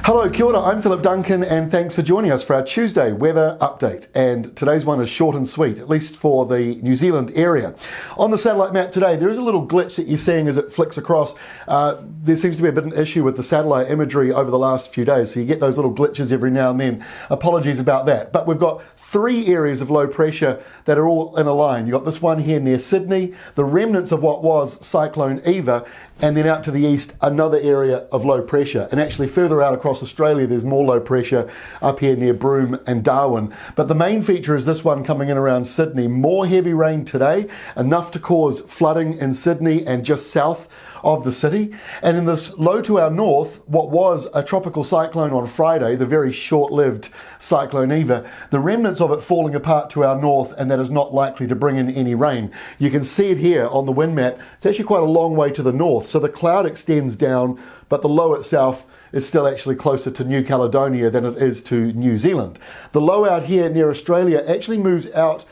Hello, kia ora, I'm Philip Duncan and thanks for joining us for our Tuesday weather update. And today's one is short and sweet, at least for the New Zealand area. On the satellite map today, there is a little glitch that you're seeing as it flicks across. There seems to be a bit of an issue with the satellite imagery over the last few days, so you get those little glitches every now and then. Apologies about that. But we've got three areas of low pressure that are all in a line. You've got this one here near Sydney, the remnants of what was Cyclone Eva, and then out to the east, another area of low pressure. And actually further out across Australia, there's more low pressure up here near Broome and Darwin. But the main feature is this one coming in around Sydney. More heavy rain today, enough to cause flooding in Sydney and just south of the city. And in this low to our north, what was a tropical cyclone on Friday, the very short-lived Cyclone Eva, the remnants of it falling apart to our north, and that is not likely to bring in any rain. You can see it here on the wind map. It's actually quite a long way to the north, so the cloud extends down, but the low itself is still actually closer to New Caledonia than it is to New Zealand. The low out here near Australia actually moves out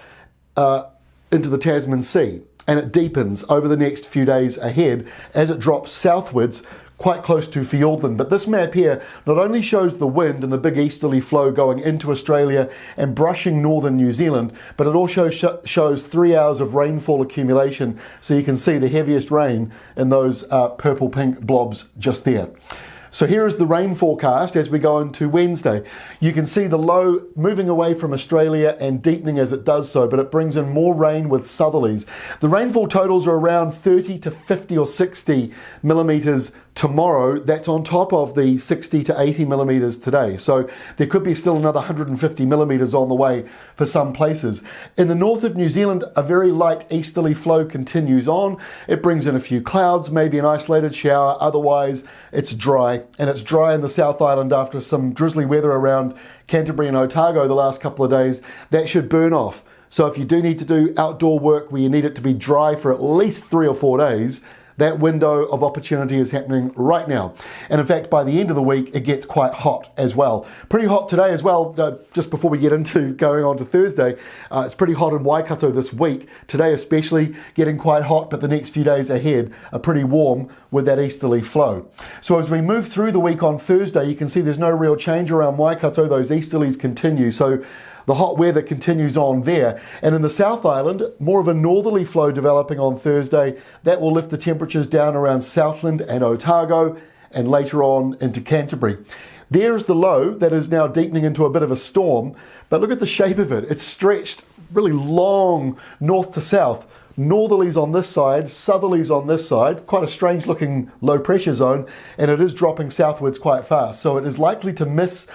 into the Tasman Sea, and it deepens over the next few days ahead as it drops southwards quite close to Fiordland. But this map here not only shows the wind and the big easterly flow going into Australia and brushing northern New Zealand, but it also shows 3 hours of rainfall accumulation, so you can see the heaviest rain in those purple-pink blobs just there. So here is the rain forecast as we go into Wednesday. You can see the low moving away from Australia and deepening as it does so, but it brings in more rain with southerlies. The rainfall totals are around 30 to 50 or 60 millimetres tomorrow. That's on top of the 60 to 80 millimetres today. So there could be still another 150 millimetres on the way for some places. In the north of New Zealand, a very light easterly flow continues on. It brings in a few clouds, maybe an isolated shower. Otherwise, it's dry. And it's dry in the South Island after some drizzly weather around Canterbury and Otago the last couple of days. That should burn off. So if you do need to do outdoor work where you need it to be dry for at least 3 or 4 days, that window of opportunity is happening right now. And in fact, by the end of the week, it gets quite hot as well. Pretty hot today as well, just before we get into going on to Thursday. It's pretty hot in Waikato this week. Today especially getting quite hot, but the next few days ahead are pretty warm with that easterly flow. So as we move through the week on Thursday, you can see there's no real change around Waikato. Those easterlies continue. So the hot weather continues on there. And in the South Island, more of a northerly flow developing on Thursday. That will lift the temperatures down around Southland and Otago and later on into Canterbury. There's the low that is now deepening into a bit of a storm. But look at the shape of it. It's stretched really long north to south. Northerlies on this side, southerlies on this side, quite a strange looking low pressure zone, and it is dropping southwards quite fast. So it is likely to miss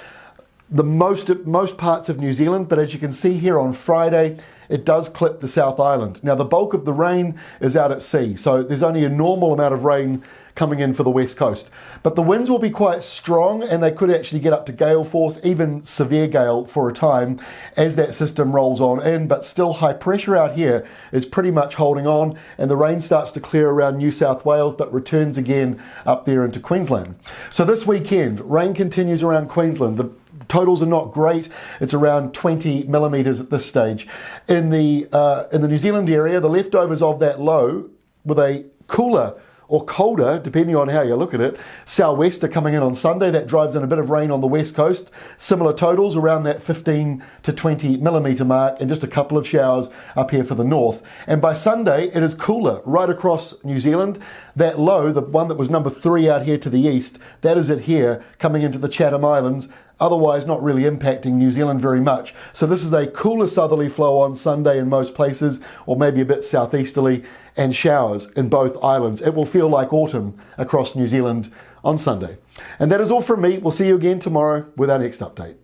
the most parts of New Zealand, but as you can see here on Friday, it does clip the South Island. Now the bulk of the rain is out at sea, so there's only a normal amount of rain coming in for the west coast. But the winds will be quite strong, and they could actually get up to gale force, even severe gale for a time as that system rolls on in, but still high pressure out here is pretty much holding on, and the rain starts to clear around New South Wales, but returns again up there into Queensland. So this weekend, rain continues around Queensland. The totals are not great. It's around 20 millimetres at this stage. In the New Zealand area, the leftovers of that low with a cooler or colder, depending on how you look at it, sou'wester coming in on Sunday. That drives in a bit of rain on the west coast. Similar totals around that 15 to 20 millimetre mark, and just a couple of showers up here for the north. And by Sunday, it is cooler right across New Zealand. That low, the one that was number 3 out here to the east, that is it here, coming into the Chatham Islands, otherwise not really impacting New Zealand very much. So this is a cooler southerly flow on Sunday in most places, or maybe a bit southeasterly, and showers in both islands. It will feel like autumn across New Zealand on Sunday. And that is all from me. We'll see you again tomorrow with our next update.